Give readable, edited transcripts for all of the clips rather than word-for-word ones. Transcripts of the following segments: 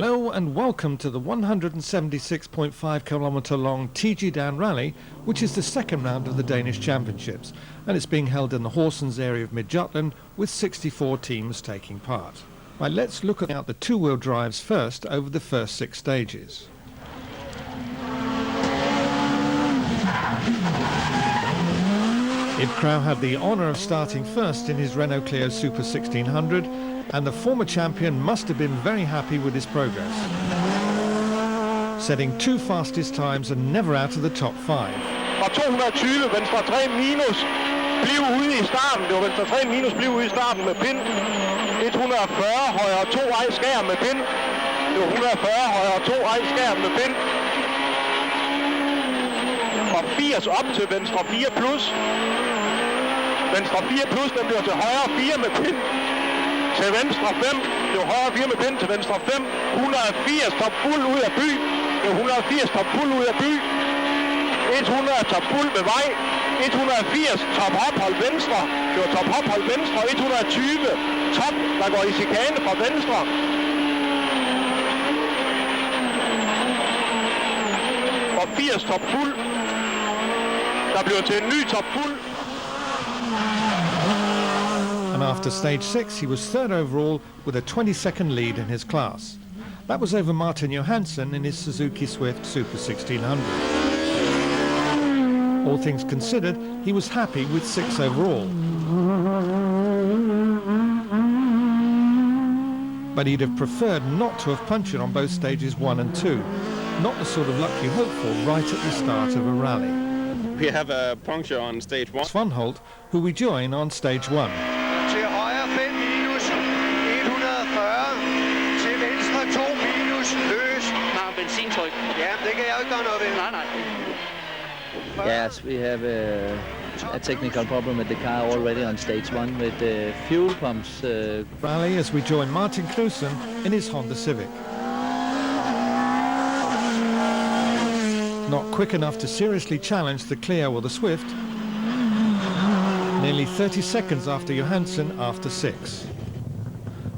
Hello and welcome to the 176.5 kilometre long TG Down Rally, which is the second round of the Danish Championships, and it's being held in the Horsens area of Mid-Jutland with 64 teams taking part. Right, let's look at the two-wheel drives first over the first 6 stages. Ib Krau had the honour of starting first in his Renault Clio Super 1600, and the former champion must have been very happy with his progress, setting 2 fastest times and never out of the top 5. Fra 220, venstre 3 minus, bliv ude i starten. Det var venstre 3 minus, bliv ude i starten med pin. 140, højre 2 ej skærm med pin. Det var 140, højre 2 ej skærm med pin. Fra 80 op til venstre 4 plus. Venstre 4 plus, den bliver til højre 4 med pin. Til venstre 5, det var højre 4 med pin til venstre 5. 180 top fuld ud af by. Det var 180 top fuld ud af by. 100 top fuld med vej. 180 top ophold venstre. Det var top ophold venstre. 120 top, der går i chikane fra venstre. Og 80 top fuld. Der bliver til en ny top fuld. And after stage 6 he was third overall with a 20-second lead in his class. That was over Martin Johansson in his Suzuki Swift Super 1600. All things considered, he was happy with 6 overall. But he'd have preferred not to have punctured on both stages 1 and 2. Not the sort of luck you hope for right at the start of a rally. We have a puncture on stage 1. Svanholt, who we join on stage 1. Til højre 5 minus, 140. Til venstre 2 minus, løs. Har benzintryk. Ja, det kan jeg jo ikke gøre noget ved. Nej. Yes, we have a technical problem with the car already on stage 1 with the fuel pumps. Rally as we join Martin Knudsen in his Honda Civic. Not quick enough to seriously challenge the Clio or the Swift. Nearly 30 seconds after Johansson after 6.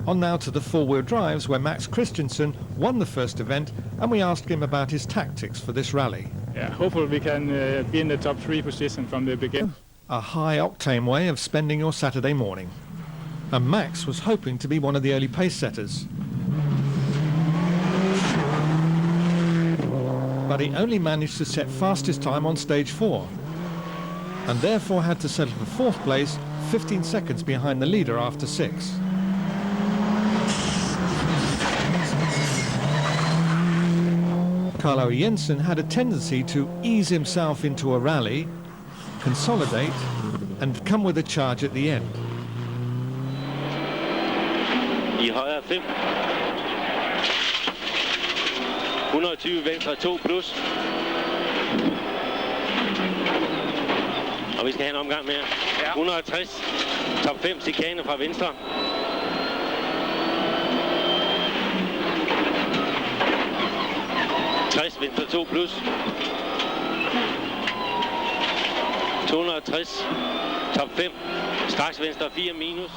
On now to the four-wheel drives where Max Christensen won the first event, and we asked him about his tactics for this rally. Yeah, hopefully we can be in the top 3 position from the beginning. A high-octane way of spending your Saturday morning. And Max was hoping to be one of the early pace setters. But he only managed to set fastest time on stage 4, and therefore had to settle for 4th place, 15 seconds behind the leader after 6. Carlo Jensen had a tendency to ease himself into a rally, consolidate, and come with a charge at the end. I højre 5. 120 venstre 2 plus. Og vi skal have en omgang mere. 160 top 5 chikane fra venstre. Venstre 2 plus. 260 top 5. Straks venstre 4 minus.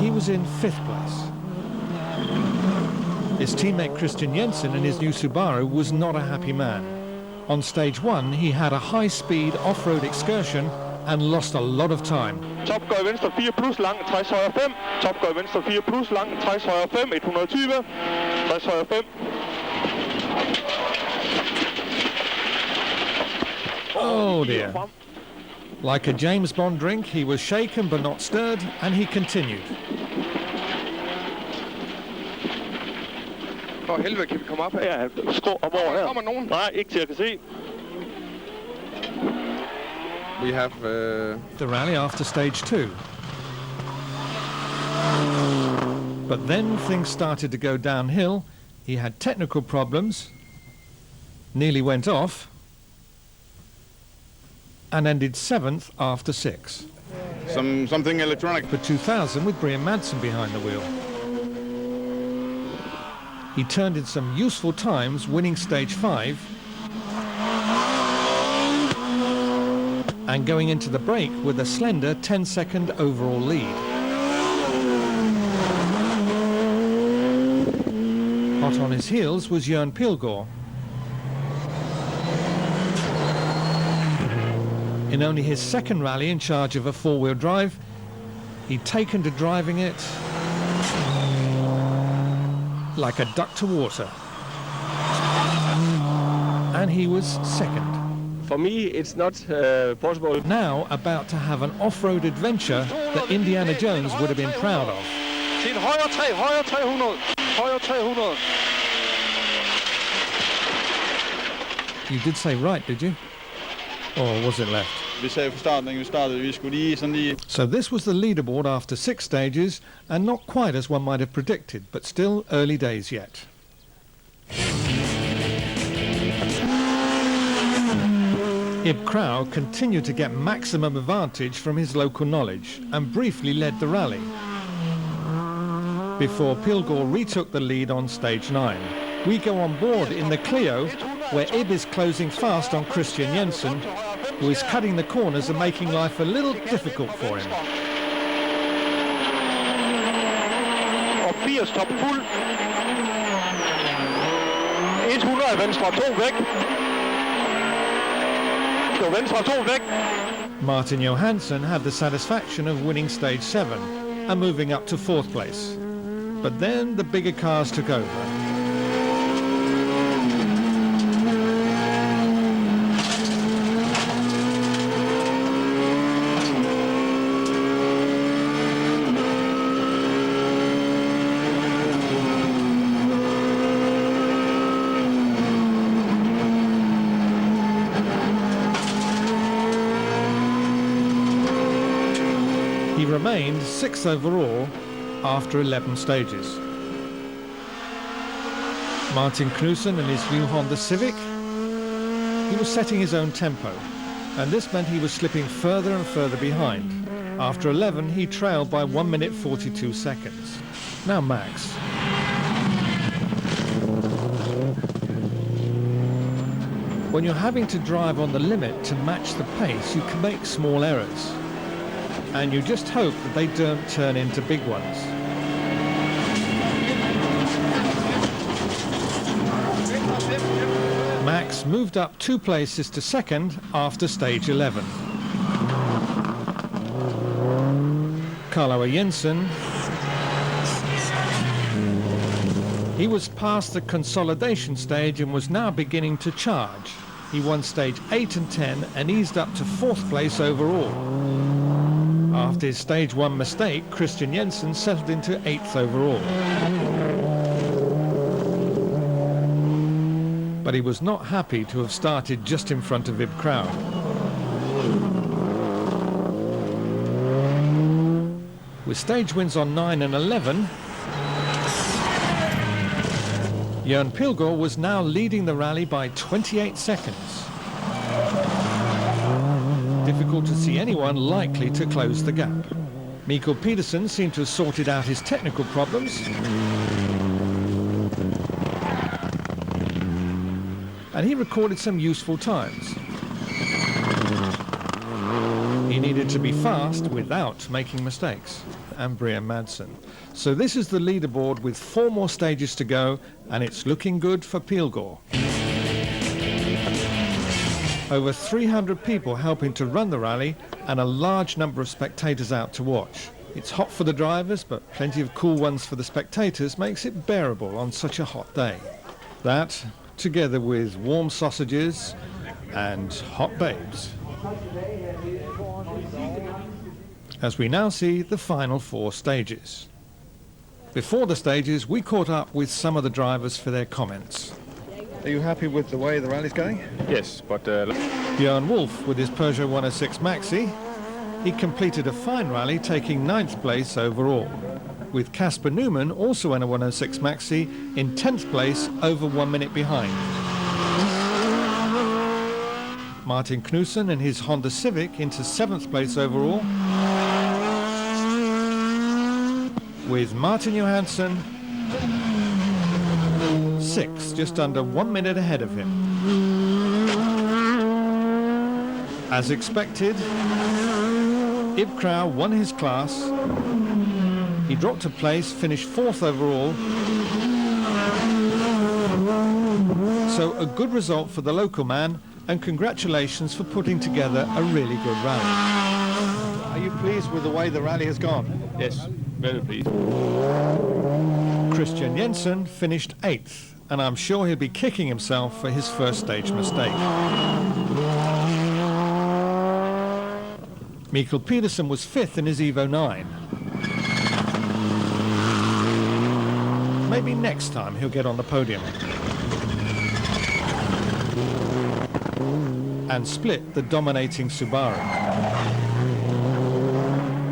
He was in 5th place. His teammate Christian Jensen in his new Subaru was not a happy man. On stage 1 he had a high-speed off-road excursion and lost a lot of time. Top går i venstre 4 plus lang, 60 højre 5. Top går i venstre 4 plus lang, 60 højre 5, 120. 60 højre 5. Oh dear. Like a James Bond drink, he was shaken but not stirred, and he continued. For helvede, kan vi komme op her? Ja, skru op over her. Kommer nogen? Nej, ikke til at kan se. We have the rally after stage 2. But then things started to go downhill. He had technical problems, nearly went off, and ended 7th after 6. something electronic. For 2000 with Brian Madsen behind the wheel. He turned in some useful times, winning stage 5, and going into the break with a slender 10-second overall lead. on his heels was Jørgen Pilgaard. In only his second rally in charge of a four-wheel drive, he'd taken to driving it like a duck to water. And he was second. For me, it's not possible. Now about to have an off-road adventure that Indiana Jones would have been proud of. Til højre 300. Højre 300. You did say right, did you? Or was it left? Vi sagde fra starten, da vi startede, vi skulle lige sådan lige... So this was the leaderboard after 6 stages, and not quite as one might have predicted, but still early days yet. Ib Krau continued to get maximum advantage from his local knowledge and briefly led the rally, before Pilgaard retook the lead on stage 9. We go on board in the Clio, where Ib is closing fast on Christian Jensen, who is cutting the corners and making life a little difficult for him. Og 80 top fuld. 100 venstre 2 væk. Så venstre 2 væk. Martin Johansson had the satisfaction of winning stage 7 and moving up to 4th place. But then the bigger cars took over. He remained 6th overall after 11 stages. Martin Knudsen and his new Honda Civic, he was setting his own tempo, and this meant he was slipping further and further behind. After 11, he trailed by 1 minute 42 seconds. Now Max. When you're having to drive on the limit to match the pace, you can make small errors, and you just hope that they don't turn into big ones. Max moved up 2 places to second after stage 11. Carlo Jensen, he was past the consolidation stage and was now beginning to charge. He won stage 8 and 10 and eased up to 4th place overall. After his stage 1 mistake, Christian Jensen settled into 8th overall. But he was not happy to have started just in front of Ib Krau. With stage wins on 9 and 11, Jørgen Pilgaard was now leading the rally by 28 seconds. Difficult to see anyone likely to close the gap. Mikkel Pedersen seemed to have sorted out his technical problems, and he recorded some useful times. He needed to be fast without making mistakes. And Brian Madsen. So this is the leaderboard with 4 more stages to go, and it's looking good for Pilgaard. Over 300 people helping to run the rally and a large number of spectators out to watch. It's hot for the drivers, but plenty of cool ones for the spectators makes it bearable on such a hot day. That, together with warm sausages and hot babes. As we now see the final 4 stages. Before the stages, we caught up with some of the drivers for their comments. Are you happy with the way the rally's going? Yes, but... Björn Wolf with his Peugeot 106 Maxi. He completed a fine rally, taking 9th place overall, with Casper Newman, also in a 106 Maxi, in 10th place, over 1 minute behind. Martin Knudsen and his Honda Civic into 7th place overall, with Martin Johansson 6th, just under 1 minute ahead of him. As expected, Ib Krau won his class. He dropped a place, finished 4th overall, So a good result for the local man, and congratulations for putting together a really good rally. Are you pleased with the way the rally has gone? Yes, very pleased. Christian Jensen finished 8th, and I'm sure he'll be kicking himself for his first stage mistake. Mikkel Pedersen was 5th in his Evo 9. Maybe next time he'll get on the podium. And split the dominating Subaru.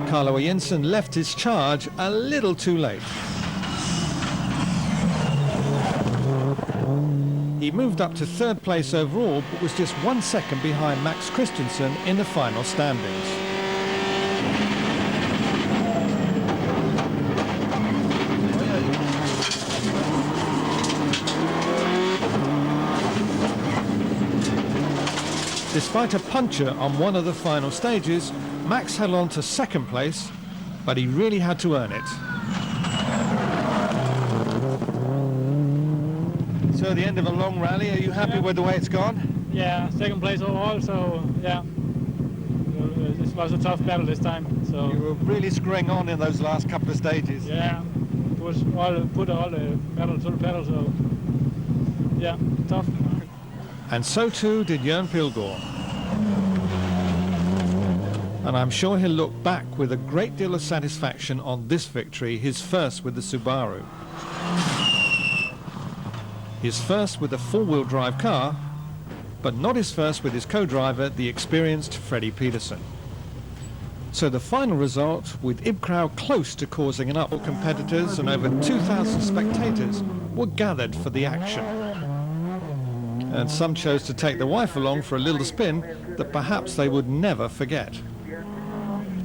Carlo Jensen left his charge a little too late. He moved up to 3rd place overall, but was just 1 second behind Max Christensen in the final standings. Despite a puncture on one of the final stages, Max held on to 2nd place, but he really had to earn it. So at the end of a long rally, are you happy with the way it's gone? Yeah, 2nd place overall, so yeah. This was a tough battle this time. So You were really screwing on in those last couple of stages. yeah, put all the pedal to the pedal, so yeah, tough. And so too did Jørn Pilgaard. And I'm sure he'll look back with a great deal of satisfaction on this victory, his first with the Subaru. His first with a 4-wheel drive car, but not his first with his co-driver, the experienced Freddie Pedersen. So the final result, with Ib Crowd close to causing an uproar, competitors and over 2,000 spectators were gathered for the action. And some chose to take the wife along for a little spin that perhaps they would never forget.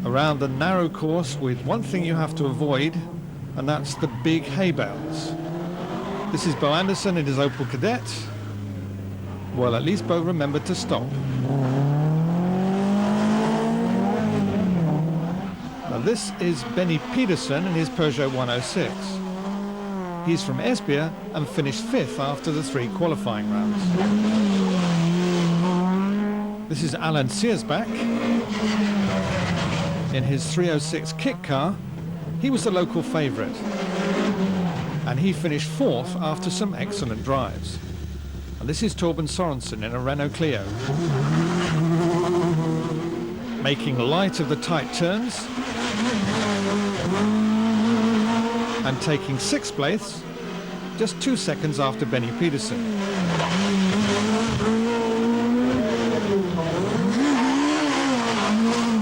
Around the narrow course with one thing you have to avoid, and that's the big hay bales. This is Bo Anderson in his Opel Kadett. Well, at least Bo remembered to stop. Now this is Benny Pedersen in his Peugeot 106. He's from Esbjerg and finished 5th after the 3 qualifying rounds. This is Alan Searsback in his 306 kit car. He was the local favourite, and he finished 4th after some excellent drives. And this is Torben Sorensen in a Renault Clio, making light of the tight turns and taking 6th place, just 2 seconds after Benny Pedersen.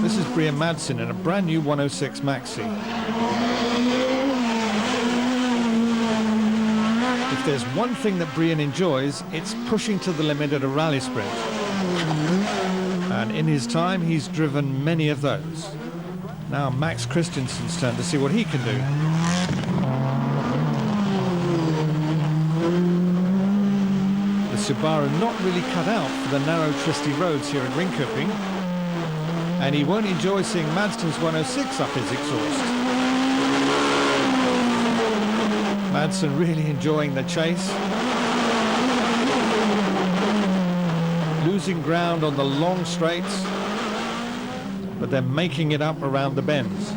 This is Brian Madsen in a brand new 106 Maxi. If there's one thing that Brian enjoys, it's pushing to the limit at a rally sprint. And in his time, he's driven many of those. Now Max Christensen's turn to see what he can do. The Subaru not really cut out for the narrow, twisty roads here at Ringkøbing, and he won't enjoy seeing Madsen's 106 up his exhaust. Madsen really enjoying the chase, losing ground on the long straights, but they're making it up around the bends.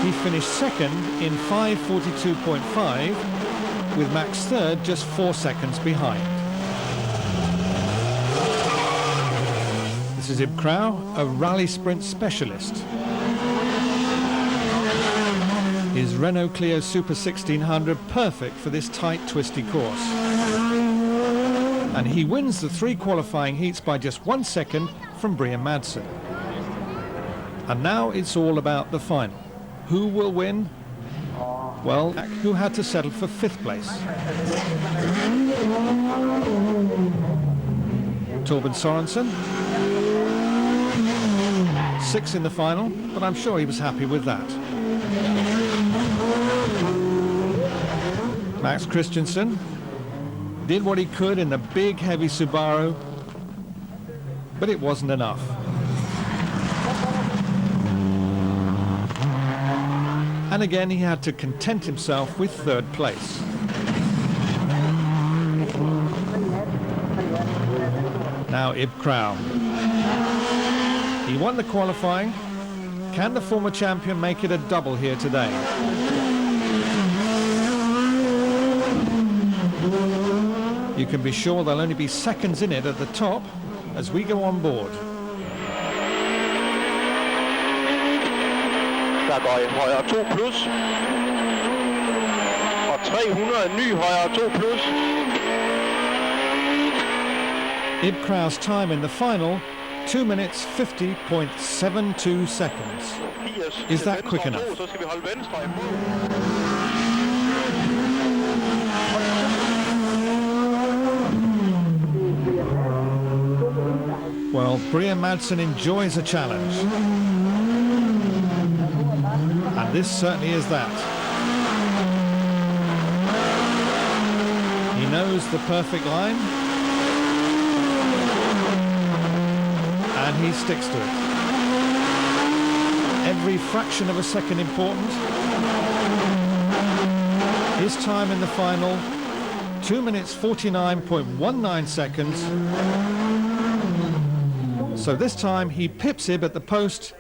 He finished 2nd in 5:42.5, with Max 3rd just 4 seconds behind. This is Ib Krau, a rally sprint specialist. His Renault Clio Super 1600 perfect for this tight, twisty course. And he wins the 3 qualifying heats by just 1 second from Brian Madsen. And now it's all about the final. Who will win? Well, who had to settle for 5th place? Torben Sorensen, 6th in the final, but I'm sure he was happy with that. Max Christensen did what he could in the big, heavy Subaru, but it wasn't enough. And again he had to content himself with third place. Now Ib Krau. He won the qualifying. Can the former champion make it a double here today? You can be sure there'll only be seconds in it at the top as we go on board. Der går en højre 2 plus. Og 300 en ny højre 2 plus. Ib Krau's time in the final, 2 minutes 50.72 seconds. Is that quick enough? Så skal vi holde venstre imod. Well, Brian Madsen enjoys a challenge. And this certainly is that. He knows the perfect line. And he sticks to it. Every fraction of a second important. His time in the final, 2 minutes 49.19 seconds. So this time he pips Ib at the post